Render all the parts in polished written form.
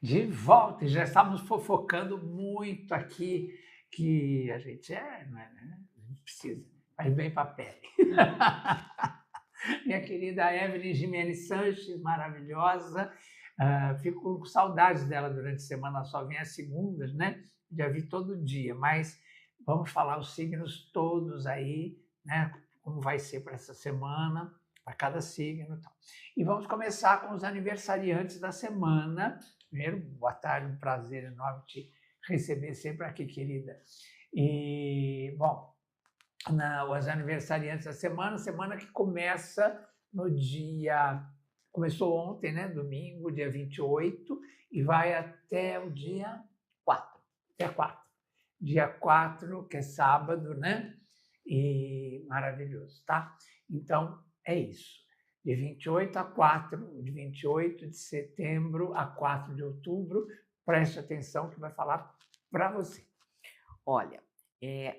De volta, e já estávamos fofocando muito aqui, que a gente não é, né? A gente precisa, faz bem para a pele. Minha querida Evelyn Jimenez Sanches, maravilhosa. Fico com saudades dela durante a semana, ela só vem às segundas, né? Já vi todo dia, mas vamos falar os signos todos aí, né? Como vai ser para essa semana, para cada signo e tal. E vamos começar com os aniversariantes da semana. Primeiro, boa tarde, um prazer enorme te receber sempre aqui, querida. E, bom, os aniversariantes da semana que começa no dia. Começou ontem, né? Domingo, dia 28, e vai até o dia 4. Dia 4. Dia 4, que é sábado, né? E maravilhoso, tá? Então, é isso. De 28 a 4, de 28 de setembro a 4 de outubro, preste atenção que vai falar para você. Olha,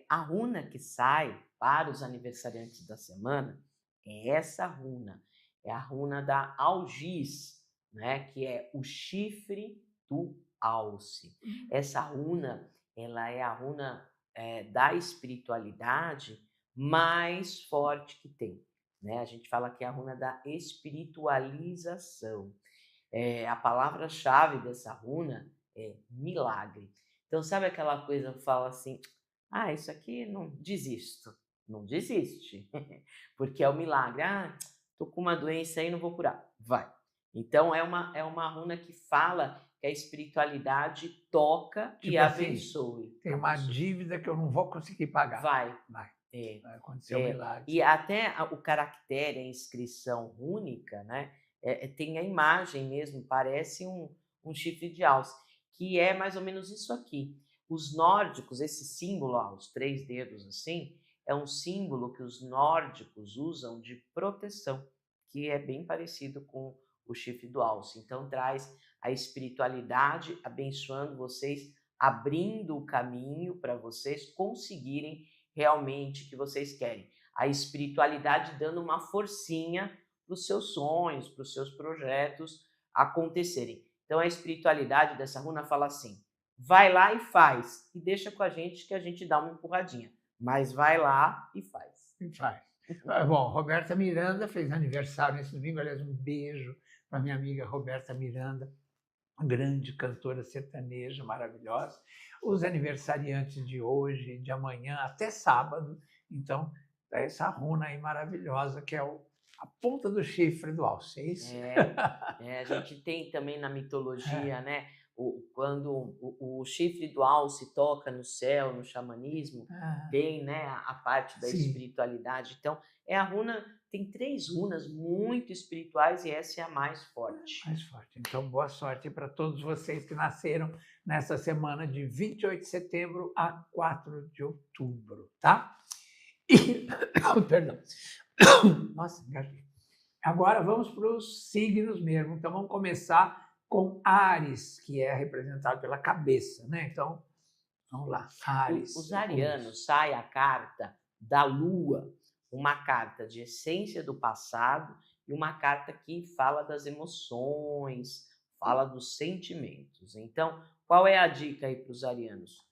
a runa que sai para os aniversariantes da semana é essa runa, é a runa da Algiz, né, que é o chifre do alce. Essa runa, ela é a runa da espiritualidade mais forte que tem, né? A gente fala que é a runa da espiritualização. A palavra-chave dessa runa é milagre. Então, sabe aquela coisa que fala assim, isso aqui não desisto. Não desiste, porque é o milagre. Tô com uma doença aí, não vou curar. Vai. Então, é uma runa que fala que a espiritualidade toca e Tipo assim, abençoe tem a uma pessoa. dívida que eu não vou conseguir pagar. Vai. Vai, É, vai acontecer um milagre. e até o caractere, a inscrição rúnica, né, tem a imagem mesmo, parece um chifre de alce, que é mais ou menos isso aqui. Os nórdicos, esse símbolo, os 3 dedos assim, é um símbolo que os nórdicos usam de proteção, que é bem parecido com o chifre do alce. Então traz a espiritualidade abençoando vocês, abrindo o caminho para vocês conseguirem realmente que vocês querem. A espiritualidade dando uma forcinha para os seus sonhos, para os seus projetos acontecerem. Então a espiritualidade dessa runa fala assim: vai lá e faz, e deixa com a gente que a gente dá uma empurradinha. Mas vai lá e faz. E faz. Bom, Roberta Miranda fez aniversário nesse domingo, aliás, um beijo para minha amiga Roberta Miranda, grande cantora sertaneja, maravilhosa. Os aniversariantes de hoje, de amanhã, até sábado. Então, é essa runa aí maravilhosa, que é a ponta do chifre do alce, é isso? A gente tem também na mitologia, né, quando o chifre do alce toca no céu, no xamanismo, Ah, tem, né, a parte da sim, espiritualidade. Então, a runa, tem 3 runas muito espirituais e essa é a mais forte. mais forte. Então, boa sorte para todos vocês que nasceram nessa semana de 28 de setembro a 4 de outubro, tá? E, perdão. Nossa, engasguei. Agora vamos para os signos mesmo. Então vamos começar com Áries, que é representado pela cabeça, né? Então, vamos lá. Áries, Os o começo. arianos, sai a carta da lua, uma carta de essência do passado e uma carta que fala das emoções, fala dos sentimentos. Então, qual é a dica aí para os arianos?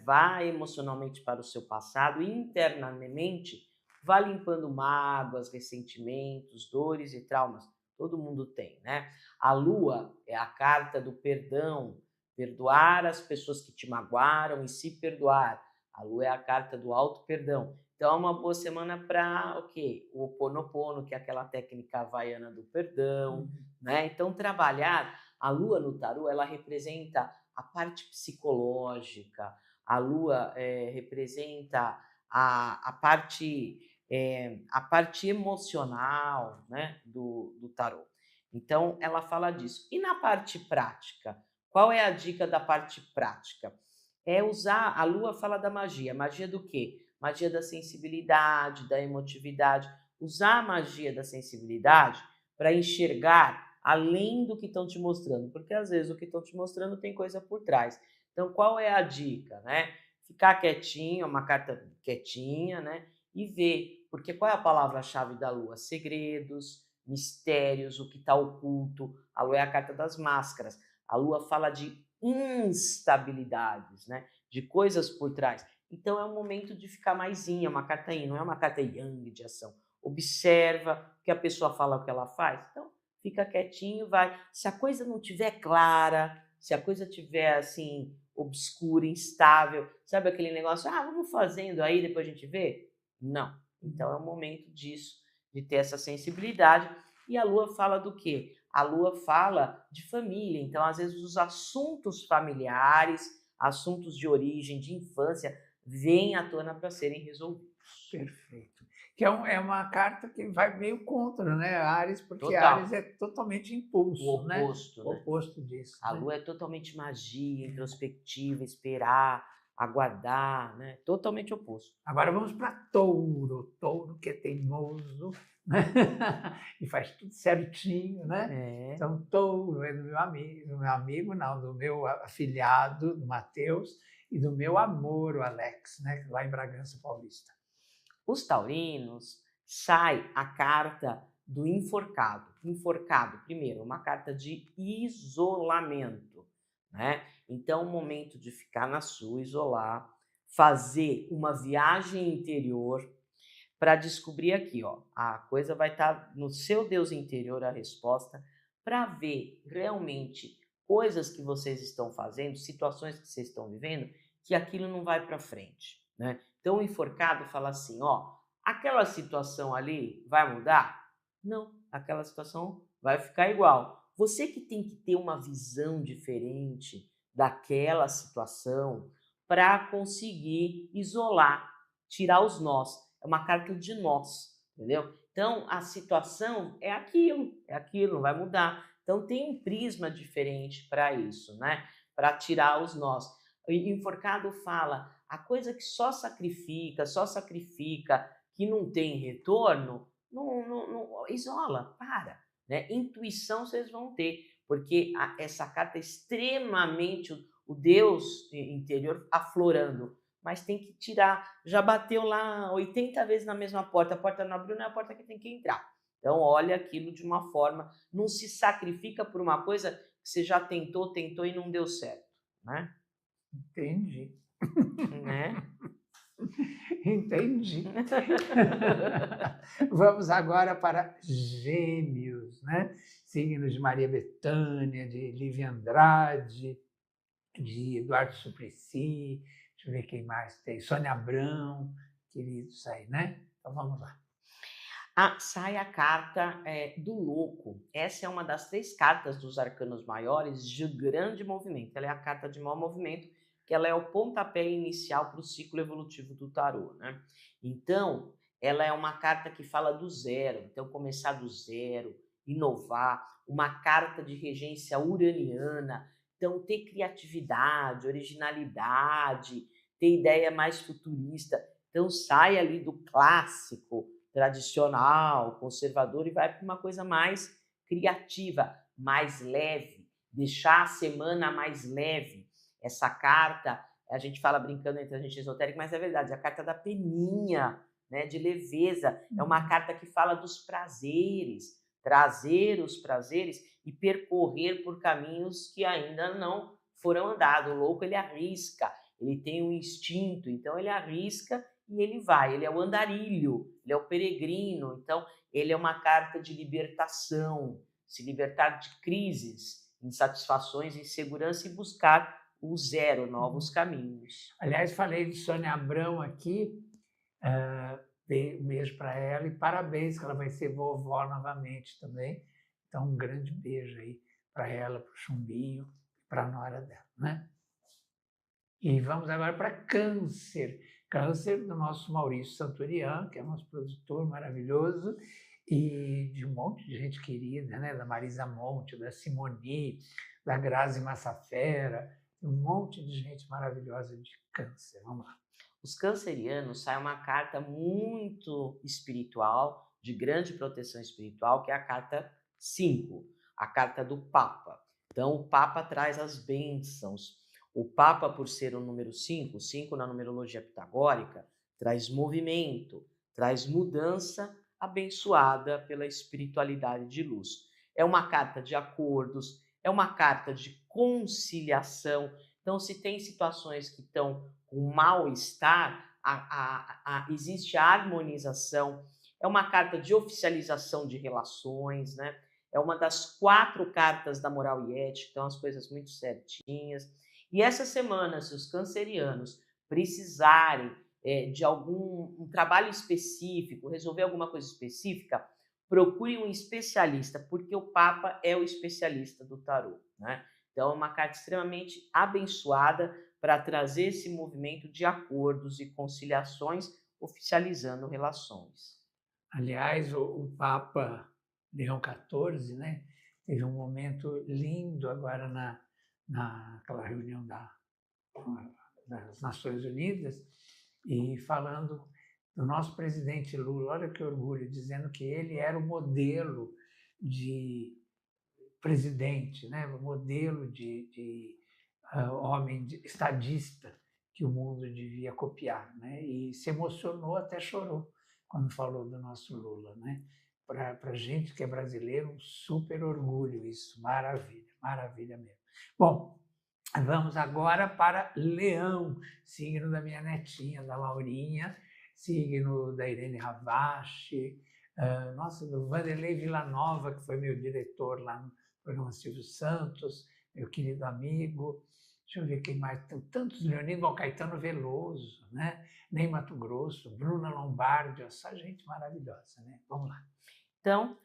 Vá emocionalmente para o seu passado e internamente vá limpando mágoas, ressentimentos, dores e traumas. Todo mundo tem, né? A lua é a carta do perdão, perdoar as pessoas que te magoaram e se perdoar. A lua é a carta do auto-perdão. Então é uma boa semana para o quê? O Ho'oponopono, que é aquela técnica havaiana do perdão, né? Então trabalhar a lua no tarô, ela representa a parte psicológica, a lua representa a parte emocional, né, do tarô. Então ela fala disso. E na parte prática? Qual é a dica da parte prática? É usar, a lua fala da magia. Magia do quê? Magia da sensibilidade, da emotividade. Usar a magia da sensibilidade para enxergar além do que estão te mostrando, porque às vezes o que estão te mostrando tem coisa por trás. Então, qual é a dica, né? Ficar quietinho, uma carta quietinha, né? E ver, porque qual é a palavra-chave da lua? Segredos, mistérios, o que está oculto. A lua é a carta das máscaras. A lua fala de instabilidades, né? De coisas por trás. Então é um momento de ficar mais yin, é uma carta yin, não é uma carta yang de ação. Observa o que a pessoa fala, o que ela faz. Então fica quietinho, vai. Se a coisa não tiver clara, se a coisa tiver assim obscura, instável, sabe aquele negócio, vamos fazendo aí, depois a gente vê? Não. Então é o momento disso, de ter essa sensibilidade. E a lua fala do quê? A lua fala de família. Então, às vezes, os assuntos familiares, assuntos de origem, de infância, vêm à tona para serem resolvidos. Perfeito. Que é uma carta que vai meio contra, né, Áries, porque Total. Áries é totalmente impulso, O oposto, né? O né? oposto disso. A lua é totalmente magia, introspectiva, esperar, aguardar, né? Totalmente oposto. Agora vamos para Touro. Touro que é teimoso, né? E faz tudo certinho, né? Então, Touro é do meu amigo não, do meu afilhado, do Matheus, e do meu amor, o Alex, né? Lá em Bragança Paulista. Os taurinos, sai a carta do enforcado. Enforcado, primeiro, uma carta de isolamento, né? Então, o momento de ficar na sua, isolar, fazer uma viagem interior para descobrir aqui, ó, a coisa vai estar no seu Deus interior, a resposta, para ver realmente coisas que vocês estão fazendo, situações que vocês estão vivendo, que aquilo não vai para frente, né? Então, o enforcado fala assim, ó, aquela situação ali vai mudar? Não, aquela situação vai ficar igual. Você que tem que ter uma visão diferente daquela situação para conseguir isolar, tirar os nós. É uma carta de nós, entendeu? Então, a situação é aquilo, não vai mudar. Então, tem um prisma diferente para isso, né? Para tirar os nós. O enforcado fala, a coisa que só sacrifica, que não tem retorno, não isola, para. Né? Intuição vocês vão ter, porque essa carta é extremamente o Deus interior aflorando, mas tem que tirar. Já bateu lá 80 vezes na mesma porta, a porta não abriu, não é a porta que tem que entrar. Então, olha aquilo de uma forma, não se sacrifica por uma coisa que você já tentou e não deu certo, né? Entendi. Né? Entendi. Vamos agora para Gêmeos, né? Signos de Maria Bethânia, de Lívia Andrade, de Eduardo Suplicy, deixa eu ver quem mais tem, Sônia Abrão, queridos aí, né? Então vamos lá. Sai a carta do louco. Essa é uma das 3 cartas dos arcanos maiores de grande movimento. Ela é a carta de maior movimento, que ela é o pontapé inicial para o ciclo evolutivo do tarô, né? Então, ela é uma carta que fala do zero. Então, começar do zero, inovar, uma carta de regência uraniana. Então, ter criatividade, originalidade, ter ideia mais futurista. Então, sai ali do clássico, tradicional, conservador e vai para uma coisa mais criativa, mais leve, deixar a semana mais leve. Essa carta, a gente fala brincando entre a gente esotérica, mas é verdade, a carta da peninha, né, de leveza, é uma carta que fala dos prazeres, trazer os prazeres e percorrer por caminhos que ainda não foram andados. O louco, ele arrisca, ele tem um instinto, então ele arrisca e ele vai, ele é o andarilho, ele é o peregrino, então ele é uma carta de libertação, se libertar de crises, insatisfações, insegurança e buscar o zero, novos caminhos. Aliás, falei de Sônia Abrão aqui, um beijo para ela e parabéns, que ela vai ser vovó novamente também. Então, um grande beijo aí para ela, para o Chumbinho, para a nora dela, né? E vamos agora para Câncer. Câncer do nosso Maurício Santurian, que é nosso produtor maravilhoso, e de um monte de gente querida, né? Da Marisa Monte, da Simoni, da Grazi Massafera, um monte de gente maravilhosa de Câncer. Vamos lá. Os cancerianos saem uma carta muito espiritual, de grande proteção espiritual, que é a carta 5, a carta do Papa. Então, o Papa traz as bênçãos. O Papa, por ser o número 5, 5 na numerologia pitagórica, traz movimento, traz mudança abençoada pela espiritualidade de luz. É uma carta de acordos, é uma carta de conciliação. Então, se tem situações que estão com mal-estar, existe a harmonização. É uma carta de oficialização de relações, né? É uma das 4 cartas da moral e ética, então as coisas muito certinhas. E essa semana, se os cancerianos precisarem de algum trabalho específico, resolver alguma coisa específica, procure um especialista, porque o Papa é o especialista do tarô, né? Então, é uma carta extremamente abençoada para trazer esse movimento de acordos e conciliações, oficializando relações. Aliás, o Papa Leão XIV, né, teve um momento lindo agora naquela reunião das Nações Unidas, e falando do nosso presidente Lula, olha que orgulho, dizendo que ele era o modelo de presidente, né, o modelo de homem estadista que o mundo devia copiar, né? E se emocionou, até chorou quando falou do nosso Lula, né? Para a gente que é brasileiro, um super orgulho isso, maravilha, maravilha mesmo. Bom, vamos agora para Leão, signo da minha netinha, da Laurinha, signo da Irene Ravache, nossa, do Vanderlei Villanova, que foi meu diretor lá no programa Silvio Santos, meu querido amigo. Deixa eu ver quem mais. Tem tantos leoninos, o Caetano Veloso, né? Ney Mato Grosso, Bruna Lombardi, essa gente maravilhosa, né? Vamos lá. Então,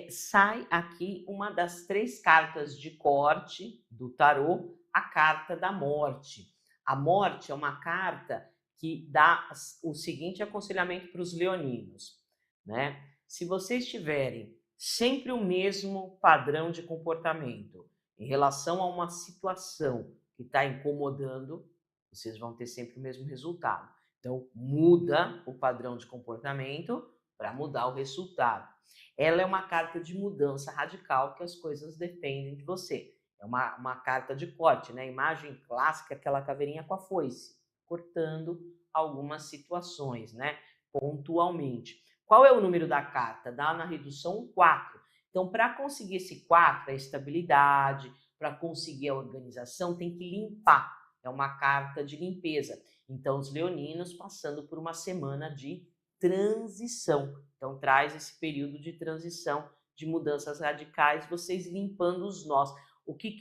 sai aqui uma das 3 cartas de corte do tarô, a carta da morte. A morte é uma carta que dá o seguinte aconselhamento para os leoninos, né? Se vocês tiverem sempre o mesmo padrão de comportamento em relação a uma situação que está incomodando, vocês vão ter sempre o mesmo resultado. Então, muda o padrão de comportamento para mudar o resultado. Ela é uma carta de mudança radical, que as coisas dependem de você. É uma carta de corte, né? A imagem clássica, aquela caveirinha com a foice, cortando algumas situações, né? Pontualmente. Qual é o número da carta? Dá na redução 4. Então, para conseguir esse 4, a estabilidade, para conseguir a organização, tem que limpar. É uma carta de limpeza. Então, os leoninos passando por uma semana de transição. Então, traz esse período de transição, de mudanças radicais, vocês limpando os nós. O que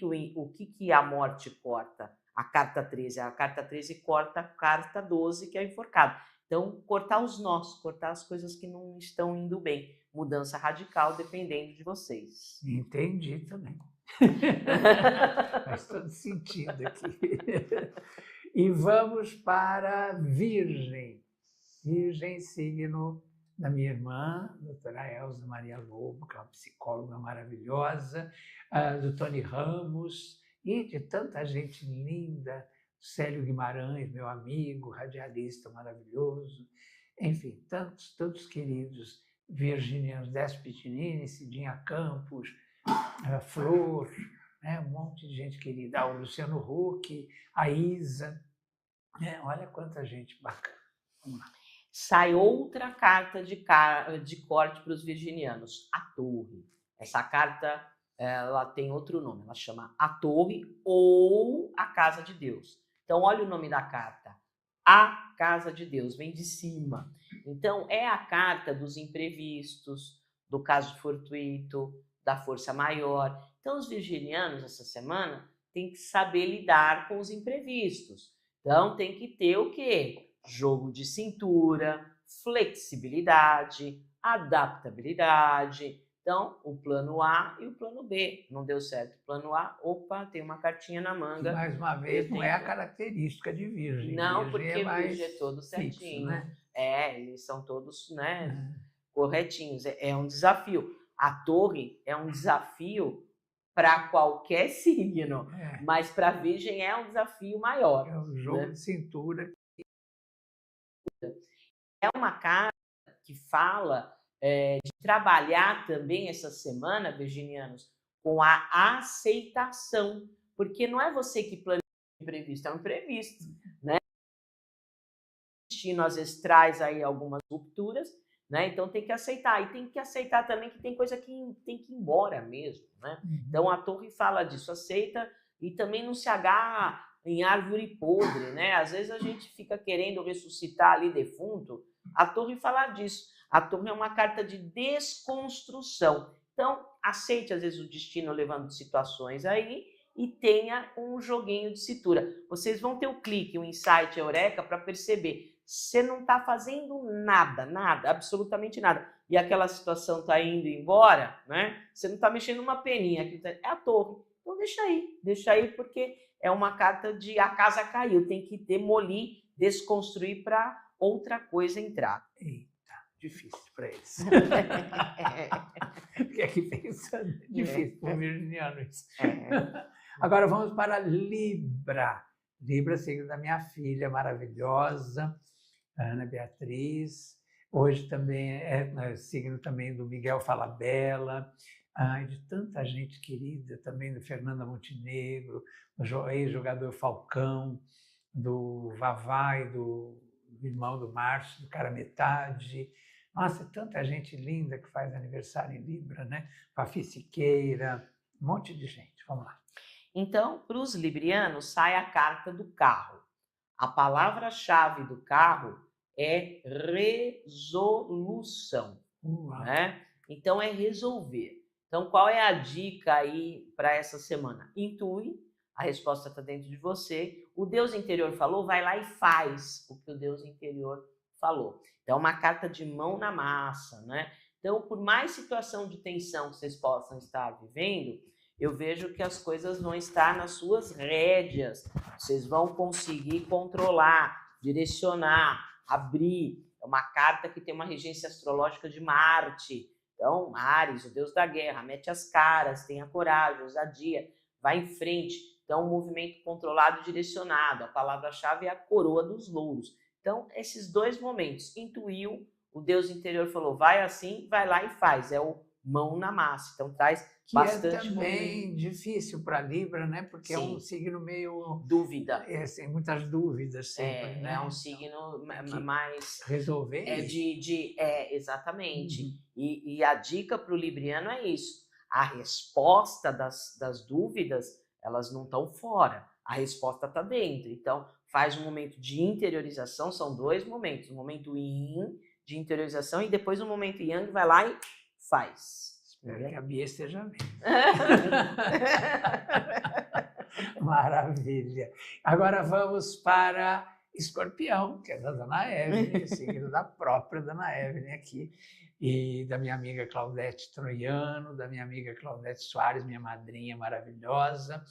a morte corta? A carta 13. A carta 13 corta a carta 12, que é enforcado. Então, cortar os nós, cortar as coisas que não estão indo bem. Mudança radical, dependendo de vocês. Entendi também. Faz todo sentido aqui. E vamos para Virgem. Virgem, signo da minha irmã, doutora Elza Maria Lobo, que é uma psicóloga maravilhosa, do Tony Ramos e de tanta gente linda, Célio Guimarães, meu amigo, radialista maravilhoso, enfim, tantos queridos virginianos, Décio Pitinini, Cidinha Campos, Flor, né, um monte de gente querida, o Luciano Huck, a Isa, né, olha quanta gente bacana. Vamos lá. Sai outra carta de corte para os virginianos, a Torre. Essa carta ela tem outro nome, ela chama a Torre ou a Casa de Deus. Então, olha o nome da carta, a Casa de Deus, vem de cima. Então, é a carta dos imprevistos, do caso fortuito, da força maior. Então, os virginianos, essa semana, têm que saber lidar com os imprevistos. Então, tem que ter o quê? Jogo de cintura, flexibilidade, adaptabilidade. Então, o plano A e o plano B. Não deu certo o plano A, opa, tem uma cartinha na manga. Mais uma vez, não é a característica de Virgem. Não, Virgem porque é mais Virgem é todo certinho. fixo, né? Eles são todos, né, corretinhos. É um desafio. A Torre é um desafio para qualquer signo, mas para a Virgem é um desafio maior. É o jogo de cintura. É uma carta que fala de trabalhar também essa semana, virginianos, com a aceitação, porque não é você que planeja o imprevisto, é um imprevisto, né? O destino às vezes traz aí algumas rupturas né? Então tem que aceitar. E tem que aceitar também que tem coisa que tem que ir embora mesmo, né? Então a Torre fala disso, aceita e também não se agarra em árvore podre, né? Às vezes a gente fica querendo ressuscitar ali defunto. A Torre fala disso. A Torre é uma carta de desconstrução. Então, aceite às vezes o destino levando situações aí e tenha um joguinho de cintura. Vocês vão ter o clique, o insight, a eureka para perceber. Você não está fazendo nada, absolutamente nada. E aquela situação está indo embora, né? Você não está mexendo uma peninha, é a Torre. Então deixa aí porque é uma carta de a casa caiu, tem que demolir, desconstruir para outra coisa entrar. Eita, difícil para eles. Fiquei aqui pensando, difícil para o virginiano isso. Agora vamos para Libra. Libra, signo da minha filha maravilhosa, Ana Beatriz. Hoje também é signo também do Miguel Falabella, de tanta gente querida, também do Fernanda Montenegro, do ex-jogador Falcão, do Vavá e do irmão do Márcio, do Cara Metade. Nossa, tanta gente linda que faz aniversário em Libra, né? Fafi Siqueira, um monte de gente. Vamos lá. Então, para os librianos, sai a carta do carro. A palavra-chave do carro é resolução, né? Então, é resolver. Então, qual é a dica aí para essa semana? Intui, a resposta está dentro de você. O Deus interior falou, vai lá e faz o que o Deus interior falou. Então, é uma carta de mão na massa, né? Então, por mais situação de tensão que vocês possam estar vivendo, eu vejo que as coisas vão estar nas suas rédeas. Vocês vão conseguir controlar, direcionar, abrir. É uma carta que tem uma regência astrológica de Marte. Então, Áries, o deus da guerra, mete as caras, tenha coragem, ousadia, vai em frente. Então, um movimento controlado e direcionado. A palavra-chave é a coroa dos louros. Então, esses dois momentos. Intuiu, o Deus interior falou, vai assim, vai lá e faz. É o mão na massa. Então, traz bastante é também difícil para Libra, né? Porque é um signo meio... Dúvida. Tem muitas dúvidas sempre, né? É um signo mais... Resolver. Exatamente. E a dica para o libriano é isso. A resposta das dúvidas, elas não estão fora. A resposta está dentro. Então, faz um momento de interiorização. São dois momentos. Um momento yin, de interiorização, e depois um momento yang, vai lá e faz. Espero que a Bia esteja vendo. Maravilha. Agora vamos para Escorpião, que é da Dona Evelyn, signo da própria Dona Evelyn aqui, e da minha amiga Claudete Troiano, da minha amiga Claudete Soares, minha madrinha maravilhosa,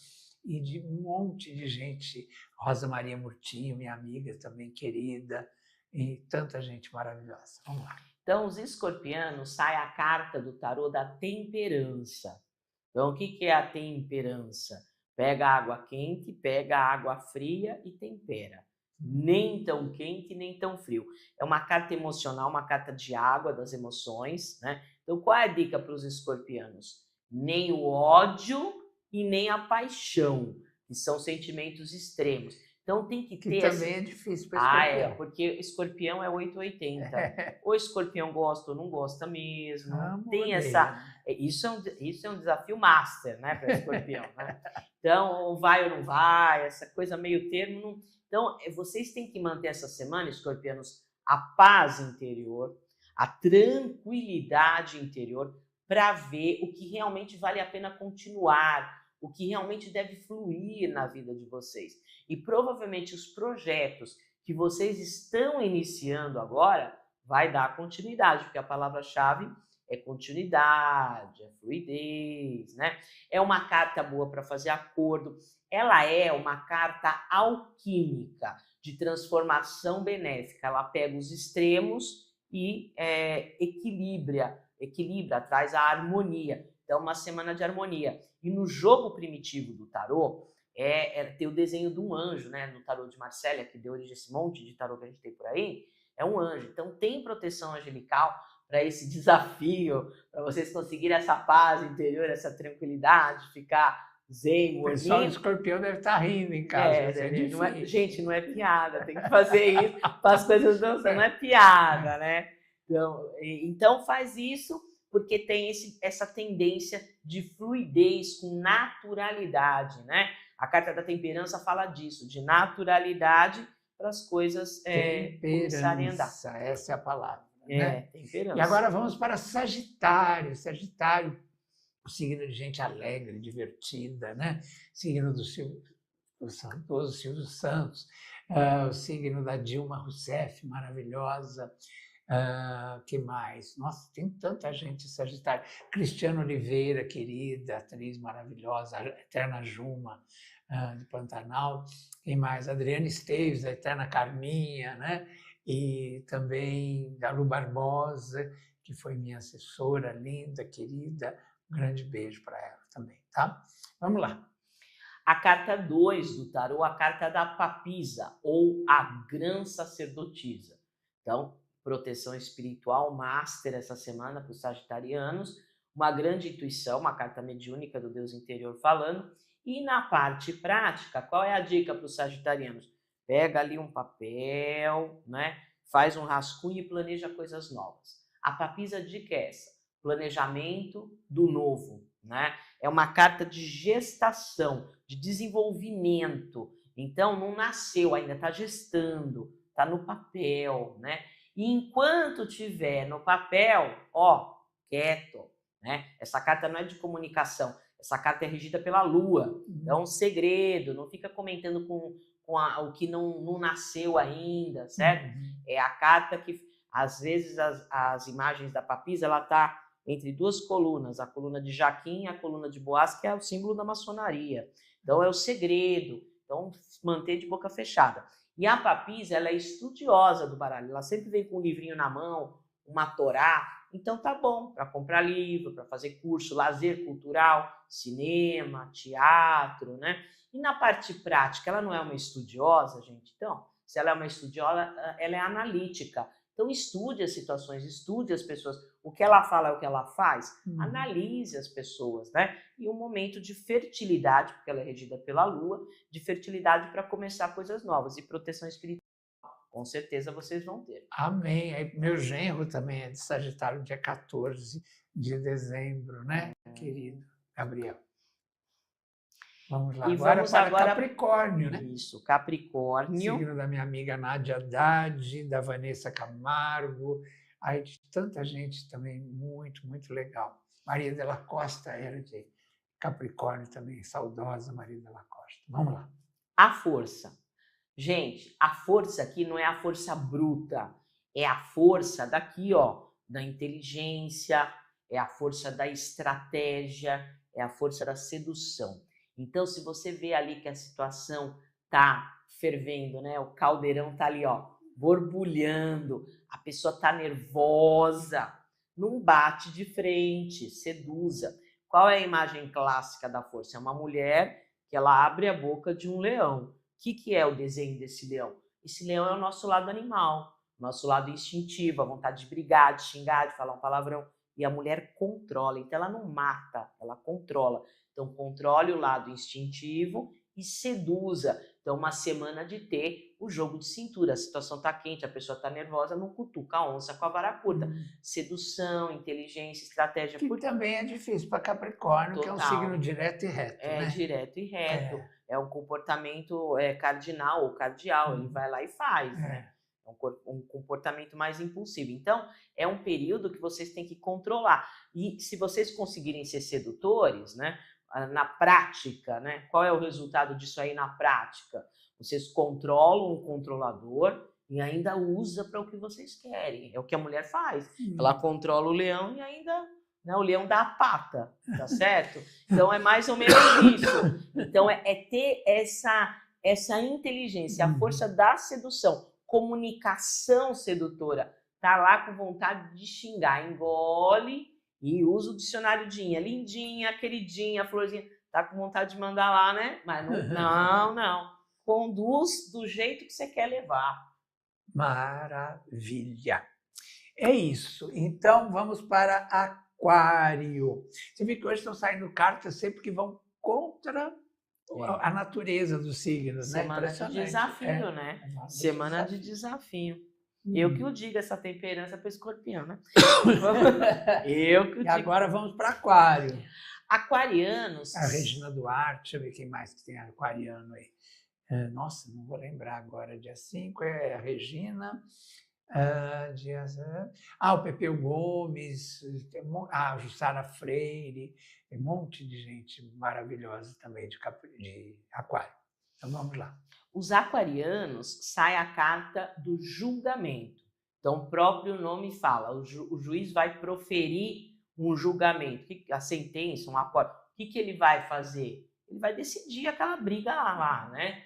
e de um monte de gente, Rosa Maria Murtinho, minha amiga também querida, e tanta gente maravilhosa. Vamos lá. Então, os escorpianos, sai a carta do tarô da temperança. Então, o que é a temperança? Pega a água quente, pega a água fria e tempera. Nem tão quente, nem tão frio. É uma carta emocional, uma carta de água, das emoções, né? Então, qual é a dica para os escorpianos? Nem o ódio e nem a paixão, que são sentimentos extremos. Então tem que ter... Que também é difícil para escorpião. Porque escorpião é 880. Ou escorpião gosta ou não gosta mesmo. Tem essa... Isso é um desafio master, né, para escorpião. Né? Então, ou vai ou não vai, essa coisa meio termo. Não... Então, vocês têm que manter essa semana, escorpianos, a paz interior, a tranquilidade interior, para ver o que realmente vale a pena continuar, o que realmente deve fluir na vida de vocês. E provavelmente os projetos que vocês estão iniciando agora vai dar continuidade, porque a palavra-chave é continuidade, é fluidez, né? É uma carta boa para fazer acordo. Ela é uma carta alquímica, de transformação benéfica. Ela pega os extremos e equilibra, traz a harmonia. Então, uma semana de harmonia. E no jogo primitivo do tarô, tem o desenho de um anjo, né? No tarô de Marsella, que deu origem a esse monte de tarô que a gente tem por aí, é um anjo. Então, tem proteção angelical para esse desafio, para vocês conseguirem essa paz interior, essa tranquilidade, ficar zen, o pessoal do escorpião deve estar rindo em casa. Gente, não é piada, tem que fazer isso para as coisas dançando, não é piada, né? Então faz isso porque tem essa tendência de fluidez com naturalidade, né? A carta da temperança fala disso, de naturalidade para as coisas começarem a andar. Essa é a palavra, né? Temperança. E agora vamos para Sagitário. Sagitário, o signo de gente alegre, divertida, né? Signo do saudoso Silvio Santos, o signo da Dilma Rousseff, maravilhosa. Que mais? Nossa, tem tanta gente Sagitário. Cristiano Oliveira, querida, atriz maravilhosa, a eterna Juma, de Pantanal. Quem mais? Adriana Esteves, a eterna Carminha, né? E também Galu Barbosa, que foi minha assessora, linda, querida. Um grande beijo para ela também, tá? Vamos lá. A carta 2 do tarô, a carta da papisa, ou a grã sacerdotisa. Então, proteção espiritual, master essa semana para os sagitarianos, uma grande intuição, uma carta mediúnica do Deus interior falando. E na parte prática, qual é a dica para os sagitarianos? Pega ali um papel, né? Faz um rascunho e planeja coisas novas. A papisa, a dica é essa, planejamento do novo, né? É uma carta de gestação, de desenvolvimento. Então, não nasceu ainda, está gestando, está no papel, né? E enquanto tiver no papel, quieto, né? Essa carta não é de comunicação, essa carta é regida pela Lua. É um segredo, não fica comentando com o que não nasceu ainda, certo? É a carta que, às vezes, as imagens da papisa, ela está entre duas colunas, a coluna de Jaquim e a coluna de Boaz, que é o símbolo da maçonaria. Então, é o segredo. Então, manter de boca fechada. E a papisa, ela é estudiosa do baralho. Ela sempre vem com um livrinho na mão, uma torá. Então, tá bom para comprar livro, para fazer curso, lazer cultural, cinema, teatro, né? E na parte prática, ela não é uma estudiosa, gente? Então, se ela é uma estudiosa, ela é analítica. Então, estude as situações, estude as pessoas. O que ela fala é o que ela faz. Analise as pessoas, né? E um momento de fertilidade, porque ela é regida pela Lua, de fertilidade para começar coisas novas. E proteção espiritual, com certeza vocês vão ter. Amém. Meu genro também é de Sagitário, dia 14 de dezembro, né, querido Gabriel? Vamos lá. E agora vamos para agora... Capricórnio, né? Isso, Capricórnio. Signo da minha amiga Nádia Haddad, da Vanessa Camargo, aí de tanta gente também muito, muito legal. Maria Della Costa era de Capricórnio também, saudosa Maria Della Costa. Vamos lá. A força. Gente, a força aqui não é a força bruta, é a força daqui, da inteligência, é a força da estratégia, é a força da sedução. Então, se você vê ali que a situação tá fervendo, né? O caldeirão tá ali, borbulhando, a pessoa tá nervosa, não bate de frente, seduza. Qual é a imagem clássica da força? É uma mulher que ela abre a boca de um leão. O que é o desenho desse leão? Esse leão é o nosso lado animal, nosso lado instintivo, a vontade de brigar, de xingar, de falar um palavrão. E a mulher controla, então ela não mata, ela controla. Então controle o lado instintivo e seduza. Então uma semana de ter o jogo de cintura, a situação está quente, a pessoa está nervosa, não cutuca a onça com a vara curta. Sedução, inteligência, estratégia. Que também é difícil para Capricórnio, Total. Que é um signo direto e reto. É, né? Direto e reto. É um comportamento cardinal ou cardial, ele vai lá e faz, né? É um comportamento mais impulsivo. Então, é um período que vocês têm que controlar. E se vocês conseguirem ser sedutores, né, na prática, né, qual é o resultado disso aí na prática? Vocês controlam o controlador e ainda usa para o que vocês querem. É o que a mulher faz. Ela controla o leão e ainda... o leão dá a pata, tá certo? Então, é mais ou menos isso. Então, é ter essa inteligência, a força da sedução, comunicação sedutora. Tá lá com vontade de xingar, engole e usa o dicionário lindinha, queridinha, florzinha. Tá com vontade de mandar lá, né? Mas não. Conduz do jeito que você quer levar. Maravilha. É isso. Então, vamos para Aquário. Você vê que hoje estão saindo cartas sempre que vão contra a natureza dos signos, Semana de desafio, né? Semana de desafio. Eu que o digo essa temperança para o escorpião, né? Eu que o E digo. agora vamos para Aquário. Aquarianos. A Regina Duarte, deixa eu ver quem mais que tem aquariano aí. Nossa, não vou lembrar agora. Dia 5 é a Regina. O Pepeu Gomes, a Jussara Freire, tem um monte de gente maravilhosa também de Aquário. Então vamos lá. Os aquarianos sai a carta do julgamento. Então, o próprio nome fala, o juiz vai proferir um julgamento, a sentença, um acordo. O que ele vai fazer? Ele vai decidir aquela briga lá, né?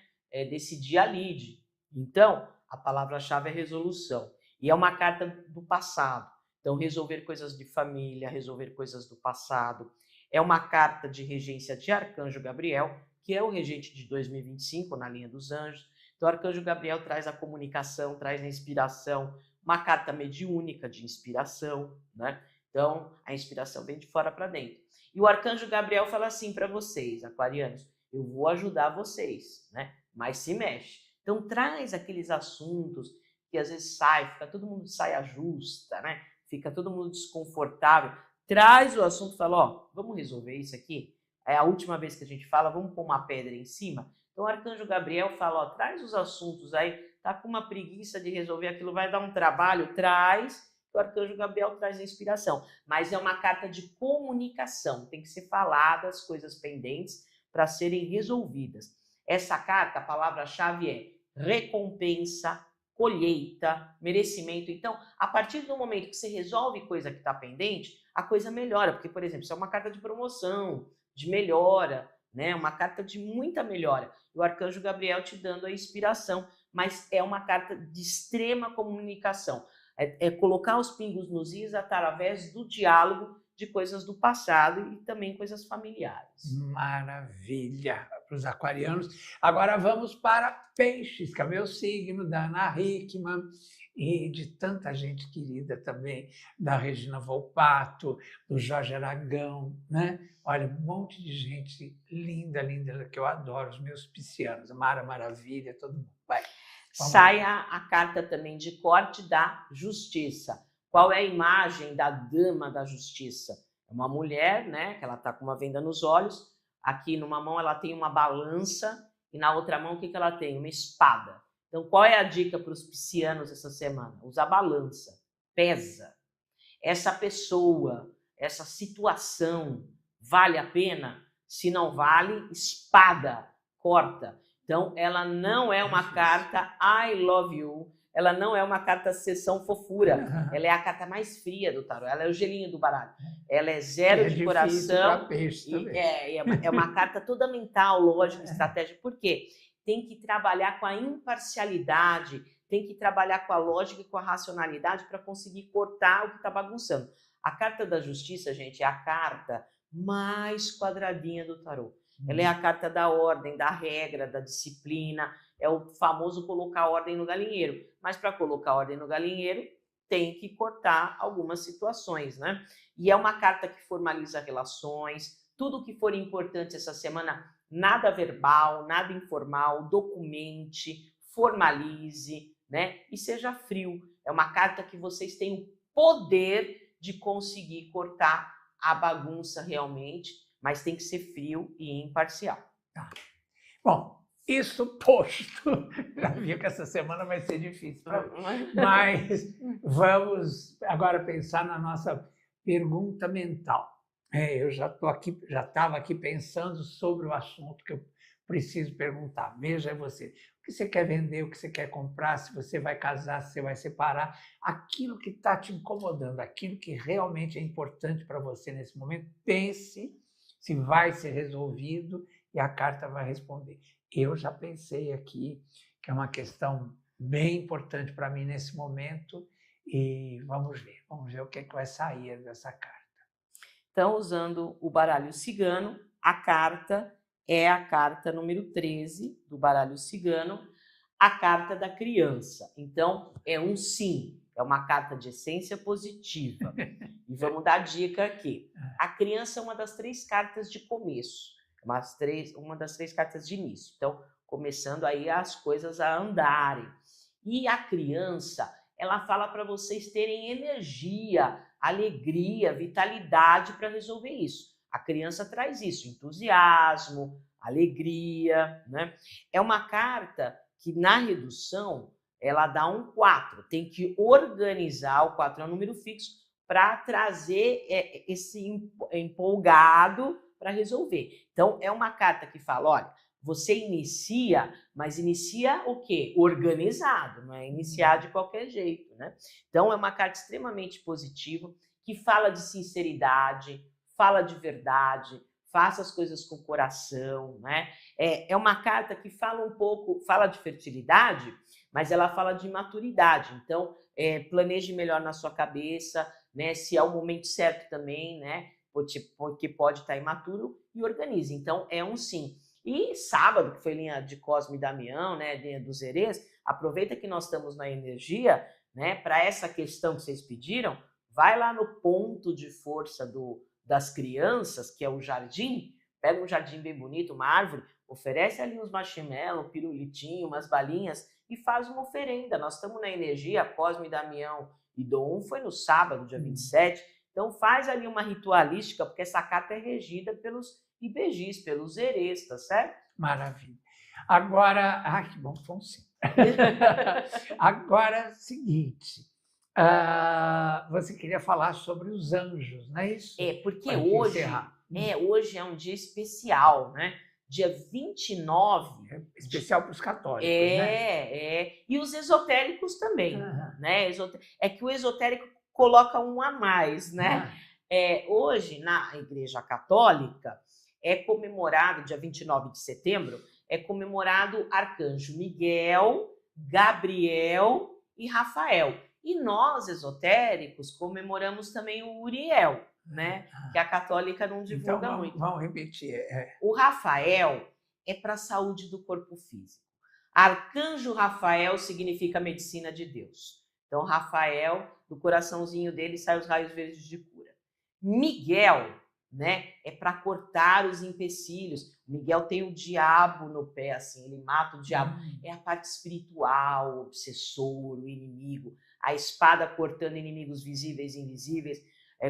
Decidir a lide. Então, a palavra-chave é resolução. E é uma carta do passado. Então, resolver coisas de família, resolver coisas do passado. É uma carta de regência de Arcanjo Gabriel, que é o regente de 2025 na linha dos anjos. Então, o Arcanjo Gabriel traz a comunicação, traz a inspiração, uma carta mediúnica de inspiração, né? Então, a inspiração vem de fora para dentro. E o Arcanjo Gabriel fala assim para vocês, aquarianos, eu vou ajudar vocês, né? Mas se mexe. Então, traz aqueles assuntos que às vezes fica todo mundo de saia justa, né? Fica todo mundo desconfortável. Traz o assunto e fala, vamos resolver isso aqui? É a última vez que a gente fala, vamos pôr uma pedra em cima? Então, o Arcanjo Gabriel fala, traz os assuntos aí, tá com uma preguiça de resolver aquilo, vai dar um trabalho, traz. O Arcanjo Gabriel traz a inspiração. Mas é uma carta de comunicação, tem que ser falada as coisas pendentes para serem resolvidas. Essa carta, a palavra-chave é recompensa, colheita, merecimento. Então, a partir do momento que você resolve coisa que está pendente, a coisa melhora. Porque, por exemplo, isso é uma carta de promoção, de melhora, né? Uma carta de muita melhora. E o Arcanjo Gabriel te dando a inspiração, mas é uma carta de extrema comunicação. É colocar os pingos nos is através do diálogo de coisas do passado e também coisas familiares. Maravilha para os aquarianos. Agora vamos para Peixes, que é o meu signo, da Ana Hickman e de tanta gente querida também, da Regina Volpato, do Jorge Aragão, né? Olha, um monte de gente linda, linda, que eu adoro, os meus piscianos, Mara Maravilha, todo mundo. Vai. Sai a carta também de corte da justiça. Qual é a imagem da dama da justiça? É uma mulher, né? Que ela está com uma venda nos olhos. Aqui numa mão ela tem uma balança e na outra mão o que ela tem? Uma espada. Então, qual é a dica para os piscianos essa semana? Usa a balança, pesa. Essa pessoa, essa situação, vale a pena? Se não vale, espada, corta. Então, ela não é uma carta I love you, ela não é uma carta sessão fofura, ela é a carta mais fria do tarô, ela é o gelinho do baralho. Ela é zero de coração, é uma carta toda mental, lógica, estratégica. Por quê? Tem que trabalhar com a imparcialidade, tem que trabalhar com a lógica e com a racionalidade para conseguir cortar o que está bagunçando. A carta da justiça, gente, é a carta mais quadradinha do tarô. Ela é a carta da ordem, da regra, da disciplina, é o famoso colocar ordem no galinheiro. Mas para colocar ordem no galinheiro, tem que cortar algumas situações, né? E é uma carta que formaliza relações, tudo que for importante essa semana, nada verbal, nada informal, documente, formalize, né? E seja frio. É uma carta que vocês têm o poder de conseguir cortar a bagunça realmente, mas tem que ser frio e imparcial. Tá. Bom, isso posto, já viu que essa semana vai ser difícil, mas vamos agora pensar na nossa pergunta mental. Eu já estava aqui pensando sobre o assunto que eu preciso perguntar. Veja você, o que você quer vender, o que você quer comprar, se você vai casar, se você vai separar, aquilo que está te incomodando, aquilo que realmente é importante para você nesse momento, pense se vai ser resolvido e a carta vai responder. Eu já pensei aqui que é uma questão bem importante para mim nesse momento e vamos ver o que vai sair dessa carta. Então, usando o baralho cigano, a carta é a carta número 13 do baralho cigano, a carta da criança. Então, é um sim, é uma carta de essência positiva. E vamos dar dica aqui. A criança é uma das 3 cartas de começo, uma das 3 cartas de início. Então, começando aí as coisas a andarem. E a criança, ela fala para vocês terem energia, alegria, vitalidade para resolver isso. A criança traz isso, entusiasmo, alegria, né? É uma carta que na redução ela dá um 4, tem que organizar, o 4 é um número fixo, para trazer esse empolgado para resolver. Então, é uma carta que fala, olha, você inicia, mas inicia o quê? Organizado, não é iniciar de qualquer jeito, né? Então, é uma carta extremamente positiva, que fala de sinceridade, fala de verdade, faça as coisas com coração, né? É uma carta que fala um pouco, fala de fertilidade, mas ela fala de maturidade. Então, planeje melhor na sua cabeça, né? Se é o momento certo também, né? Porque pode estar imaturo, e organize. Então, é um sim. E sábado, que foi linha de Cosme e Damião, né? Linha dos Herês, aproveita que nós estamos na energia, né? Para essa questão que vocês pediram, vai lá no ponto de força das crianças, que é o jardim, pega um jardim bem bonito, uma árvore, oferece ali uns marshmallow, um pirulitinho, umas balinhas e faz uma oferenda. Nós estamos na energia, Cosme e Damião e Dom foi no sábado, dia 27, então faz ali uma ritualística, porque essa carta é regida pelos IBGs, pelos herês, tá certo? Maravilha. Agora, que bom, foi um sim. Agora, seguinte, você queria falar sobre os anjos, não é isso? Porque hoje é um dia especial, né? Dia 29. Especial para os católicos, né? E os esotéricos também, né? É que o esotérico coloca um a mais, né? Hoje, na Igreja Católica, é comemorado, dia 29 de setembro, é comemorado Arcanjo Miguel, Gabriel e Rafael. E nós, esotéricos, comemoramos também o Uriel, né? Que a católica não divulga então, muito. Vamos repetir. O Rafael é para a saúde do corpo físico. Arcanjo Rafael significa medicina de Deus. Então, Rafael, do coraçãozinho dele saem os raios verdes de cura. Miguel, né, é para cortar os empecilhos. Miguel tem o diabo no pé, assim, ele mata o diabo. É a parte espiritual, o obsessor, o inimigo. A espada cortando inimigos visíveis e invisíveis,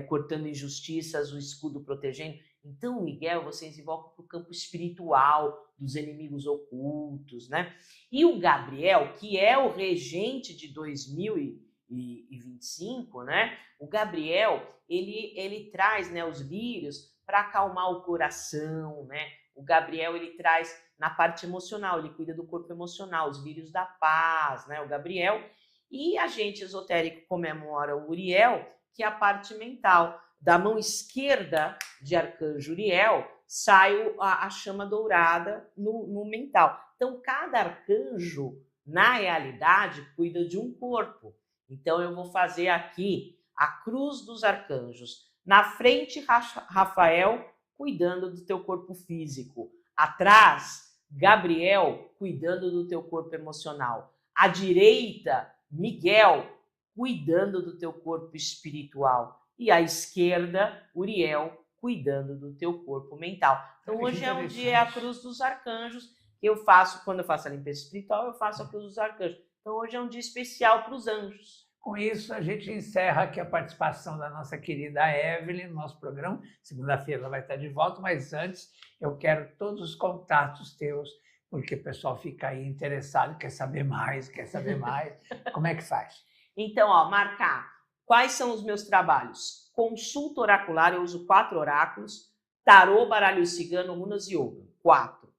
cortando injustiças, o escudo protegendo. Então, Miguel, vocês invocam para o campo espiritual dos inimigos ocultos, né? E o Gabriel, que é o regente de 2025, né? O Gabriel, ele traz, né, os lírios para acalmar o coração, né? O Gabriel, ele traz na parte emocional, ele cuida do corpo emocional, os lírios da paz, né? O Gabriel. E a gente esotérico comemora o Uriel, que é a parte mental. Da mão esquerda de Arcanjo Uriel sai a chama dourada no mental. Então, cada arcanjo, na realidade, cuida de um corpo. Então, eu vou fazer aqui a cruz dos arcanjos. Na frente, Rafael, cuidando do teu corpo físico. Atrás, Gabriel, cuidando do teu corpo emocional. À direita, Miguel, cuidando do teu corpo espiritual. E à esquerda, Uriel, cuidando do teu corpo mental. Então, hoje é um dia, a cruz dos arcanjos, que eu faço, quando eu faço a limpeza espiritual, eu faço a cruz dos arcanjos. Então, hoje é um dia especial para os anjos. Com isso, a gente encerra aqui a participação da nossa querida Evelyn no nosso programa. Segunda-feira ela vai estar de volta, mas antes eu quero todos os contatos teus, porque o pessoal fica aí interessado, quer saber mais. Como é que faz? Então, marcar. Quais são os meus trabalhos? Consulta oracular, eu uso 4 oráculos. Tarô, baralho cigano, runas e yoga. 4.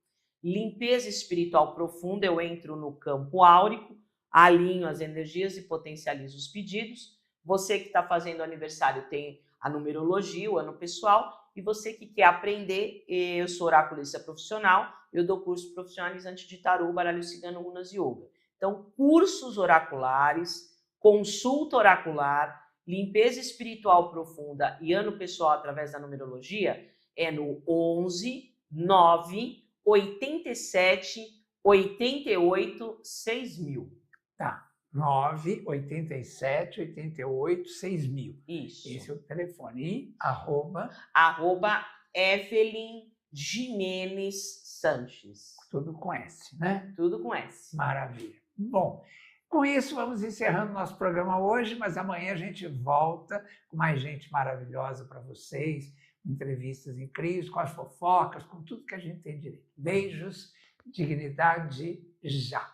Limpeza espiritual profunda, eu entro no campo áurico, alinho as energias e potencializo os pedidos. Você que está fazendo aniversário tem a numerologia, o ano pessoal. E você que quer aprender, eu sou oraculista profissional, eu dou curso profissionalizante de tarô, baralho cigano, runas e yoga. Então, cursos oraculares, consulta oracular, limpeza espiritual profunda e ano pessoal através da numerologia é no 11 9 87 88 6000. Tá. 9 87 88 6000. Isso. Esse é o telefone. E @ Evelyn Jimenez Sanches. Tudo com S, né? Tudo com S. Maravilha. Bom, Com isso, vamos encerrando nosso programa hoje, mas amanhã a gente volta com mais gente maravilhosa para vocês, entrevistas incríveis, com as fofocas, com tudo que a gente tem direito. Beijos, dignidade, já.